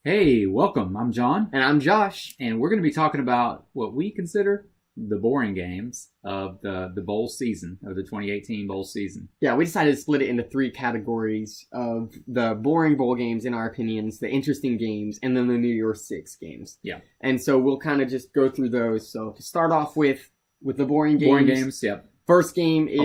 Hey, welcome. I'm John, And I'm Josh. and we're going to be talking about what we consider the boring games of the bowl season, of the 2018 bowl season. Yeah, we decided to split it into three categories of the boring bowl games, in our opinions, the interesting games, and then the New Year's Six games. Yeah. And so we'll kind of just go through those. So to start off with the boring games. Boring games, yep. First game is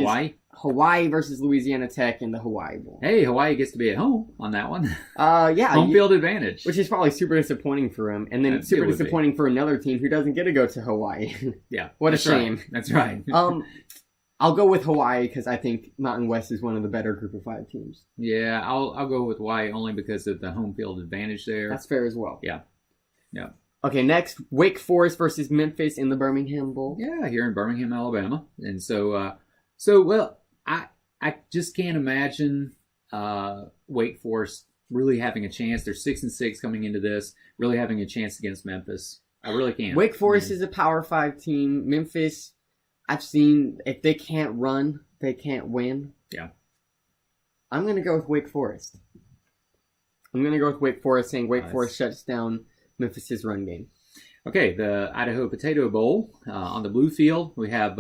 Hawaii. versus Louisiana Tech in the Hawaii Bowl. Hey, Hawaii gets to be at home on that one. Yeah. Home field advantage. Which is probably super disappointing for him. And then It super would be. disappointing for another team who doesn't get to go to Hawaii. Yeah. What a that's right. shame. That's right. I'll go with Hawaii because I think Mountain West is one of the better Group of 5 teams. Yeah, I'll go with Hawaii only because of the home field advantage there. That's fair as well. Yeah. Yeah. Okay, next, Wake Forest versus Memphis in the Birmingham Bowl. Yeah, here in Birmingham, Alabama. And well, I just can't imagine Wake Forest really having a chance. They're 6-6 coming into this, really having a chance against Memphis. I really can't. Wake Forest is a Power 5 team. Memphis, I've seen, if they can't run, they can't win. Yeah. I'm going to go with Wake Forest. I'm going to go with Wake Forest, saying Wake Forest shuts down Memphis's run game. Okay, the Idaho Potato Bowl. On the blue field, we have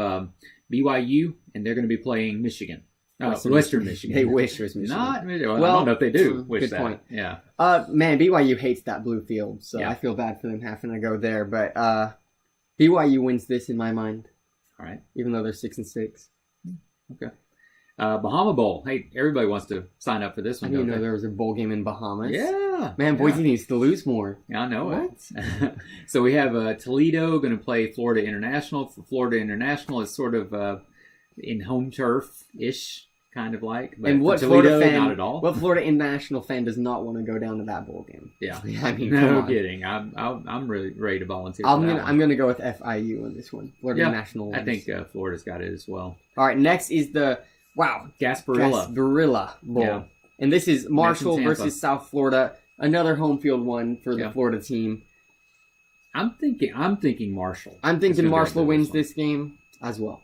BYU, and they're going to be playing Michigan. Western Michigan. They wish it was Michigan. Not, well, I don't know if they do wish good that. point. Yeah. Man, BYU hates that blue field, so Yeah. I feel bad for them having to go there. But BYU wins this in my mind, All right. even though they're 6-6. Okay. Bahama Bowl. Hey, everybody wants to sign up for this I one, didn't don't know they? there was a bowl game in Bahamas. Yeah. Man, Boise needs to lose more. Yeah, I know What? it. So we have Toledo going to play Florida International. Florida International is sort of in home turf-ish, kind of like. But And what for Toledo, Florida fan? not at all. What Florida International fan does not want to go down to that bowl game? Yeah. I mean, come No on. kidding. I'm really ready to volunteer. I'm for that gonna one. go with FIU on this one. Florida Yeah, International. I wins. think Florida's got it as well. All right, next is the Gasparilla. Gasparilla Bowl, Yeah. and this is Marshall Tampa. versus South Florida. Another home field one for the Yeah. Florida team. I'm thinking Marshall. I'm is thinking gonna go Marshall into wins one. this game as well.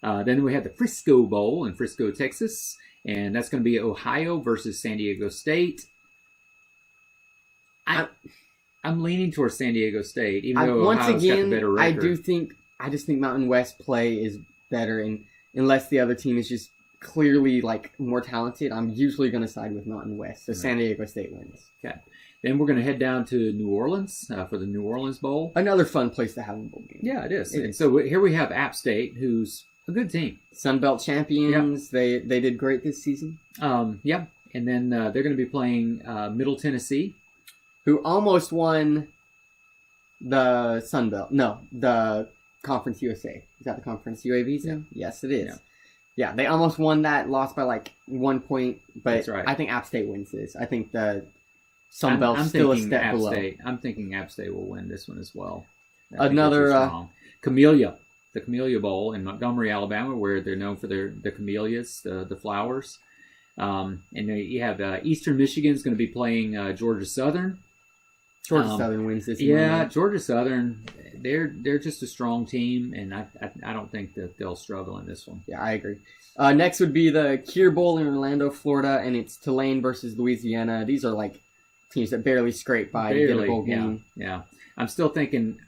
Then we have the Frisco Bowl in Frisco, Texas, and that's going to be Ohio versus San Diego State. I'm leaning towards San Diego State, even though Once Ohio's got the again, better I record. just think Mountain West play is better, and unless the other team is just clearly more talented, I'm usually going to side with Mountain West. So Right. San Diego State wins. Then we're going to head down to New Orleans for the New Orleans Bowl. Another fun place to have a bowl game. Yeah, it is. It And is. so here we have App State, who's a good team. Sun Belt champions. They did great this season. Yeah, and then they're going to be playing Middle Tennessee. Who almost won the Sun Belt? No, the Conference USA. Is that the Conference UAV? Yeah. Yes, it is. Yeah. Yeah, they almost won that. Lost by 1 point. But That's right. I think App State wins this. I think the Sun I'm Belt's still a thinking step App below. State. I'm thinking App State will win this one as well. I think Another, they're too strong. Camellia, the Camellia Bowl in Montgomery, Alabama, where they're known for the camellias, the flowers. And then you have Eastern Michigan is going to be playing Georgia Southern. Georgia Southern wins this. Yeah, one. Georgia Southern. They're just a strong team, and I don't think that they'll struggle in this one. Yeah, I agree. Next would be the Kier Bowl in Orlando, Florida, and it's Tulane versus Louisiana. These are teams that barely scrape by to get a bowl game. Yeah. I'm still thinking.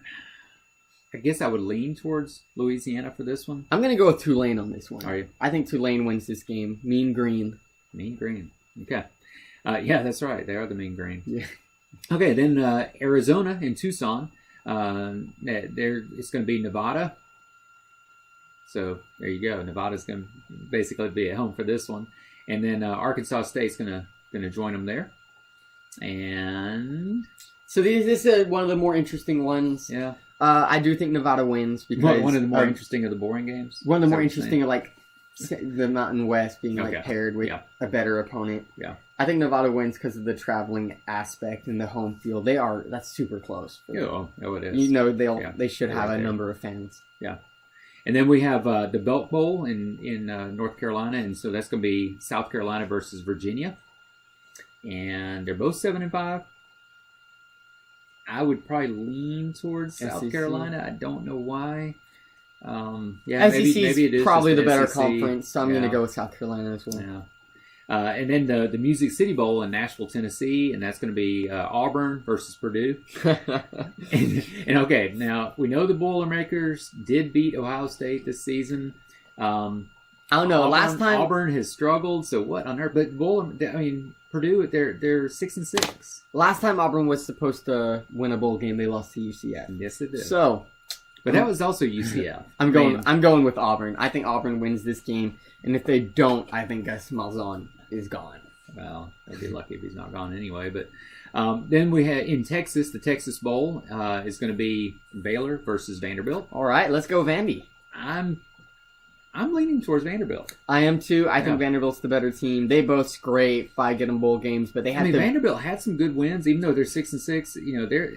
I guess I would lean towards Louisiana for this one. I'm going to go with Tulane on this one. Are you? I think Tulane wins this game. Mean Green. Mean Green. Okay. Yeah, that's right. They are the Mean Green. Yeah. Okay, then Arizona in Tucson. It's going to be Nevada. So there you go. Nevada's going to basically be at home for this one, and then Arkansas State's going to join them there. And So this is one of the more interesting ones. yeah, I do think Nevada wins because one of the more interesting of the boring games. one of the Is that more what you're interesting are the Mountain West being Okay. paired with Yeah. a better opponent. Yeah. I think Nevada wins because of the traveling aspect and the home field. That's super close. For them. Oh, it is. They should They're have right a there. number of fans. And then we have the Belk Bowl in North Carolina, and so that's going to be South Carolina versus Virginia, and they're both 7-5. I would probably lean towards South SEC. Carolina. I don't know why. Yeah, SEC maybe it is probably just the better SEC. conference, so I'm going to Yeah. go with South Carolina as well. Yeah. And then the Music City Bowl in Nashville, Tennessee, and that's going to be Auburn versus Purdue. and okay, now we know the Boilermakers did beat Ohio State this season. I don't know. Last time Auburn has struggled, so what on earth? But Purdue, they're 6-6. Last time Auburn was supposed to win a bowl game, they lost to UCF. Yes, they did. So, but that was also UCF. I'm going with Auburn. I think Auburn wins this game, and if they don't, I think Gus Malzahn is gone. Well, they'd be lucky if he's not gone anyway. But then we had in Texas, the Texas Bowl is going to be Baylor versus Vanderbilt. All right, let's go Vandy. I'm leaning towards Vanderbilt. I am too. I think Vanderbilt's the better team. They both scrape 5 bowl games, but they have. Vanderbilt had some good wins, even though they're 6-6. You know, they're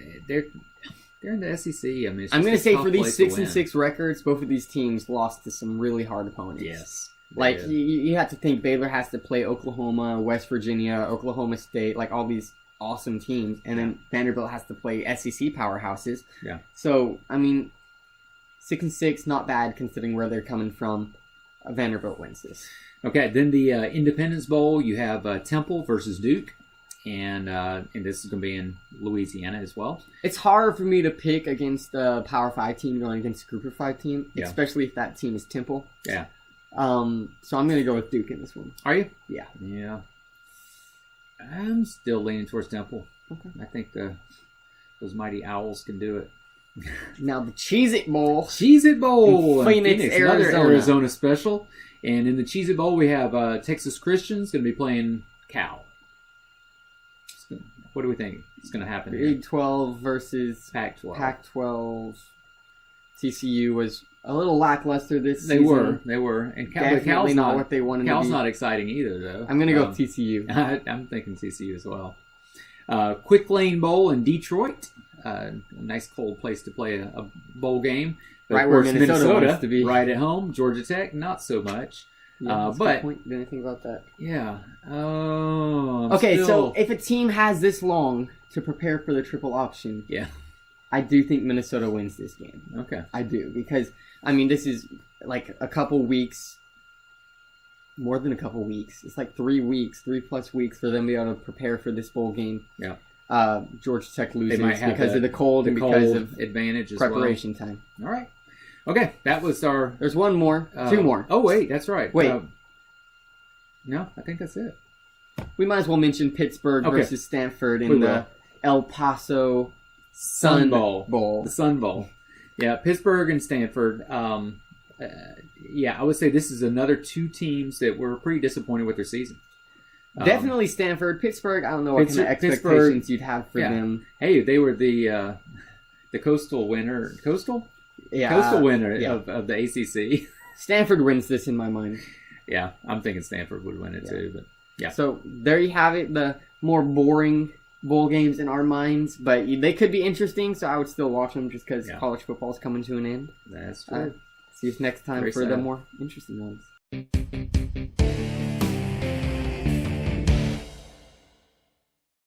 in the SEC. I mean, I'm going to say for these 6-6 records, both of these teams lost to some really hard opponents. Yes, like you have to think Baylor has to play Oklahoma, West Virginia, Oklahoma State, like all these awesome teams, and then Vanderbilt has to play SEC powerhouses. Yeah. So I mean. 6-6, not bad considering where they're coming from. Vanderbilt wins this. Okay, then the Independence Bowl, you have Temple versus Duke, and this is going to be in Louisiana as well. It's hard for me to pick against a Power 5 team going against a Group of 5 team, especially if that team is Temple. Yeah. So I'm going to go with Duke in this one. Are you? Yeah. Yeah. I'm still leaning towards Temple. Okay. I think those mighty Owls can do it. Now the Cheez-It Bowl. Cheez-It Bowl. Phoenix, Arizona. Another Arizona special. And in the Cheez-It Bowl, we have Texas Christians going to be playing Cal. What do we think is going to happen here? Big 12 versus Pac-12. Pac-12. TCU was a little lackluster this season. They were. And Cal's not what they wanted Cal's to be. not exciting either, though. I'm going to go with TCU. I'm thinking TCU as well. Quick Lane Bowl in Detroit. A nice cold place to play a bowl game. But right of where course, Minnesota wants to be. Right at home. Georgia Tech, not so much. Yeah, but did anything about that? Yeah. So if a team has this long to prepare for the triple option, I do think Minnesota wins this game. Okay. I do, because I mean this is like a couple weeks, more than a couple weeks. It's like 3 weeks, 3+ weeks for them to be able to prepare for this bowl game. Yeah. Georgia Tech loses because of the cold and because of advantage as preparation time. All right. Okay, that was our... There's one more. 2 more. Oh, wait, that's right. Wait. No, I think that's it. We might as well mention Pittsburgh versus Stanford in the El Paso Sun Bowl. The Sun Bowl. Yeah, Pittsburgh and Stanford. I would say this is another 2 teams that were pretty disappointed with their season. Definitely Stanford. Pittsburgh, I don't know what kind of expectations you'd have for them. Hey, they were the Coastal winner. Coastal? Yeah. Coastal winner of the ACC. Stanford wins this in my mind. Yeah, I'm thinking Stanford would win it too. But yeah. So there you have it, the more boring bowl games in our minds, but they could be interesting, so I would still watch them just because college football is coming to an end. That's true. See you next time for the more interesting ones.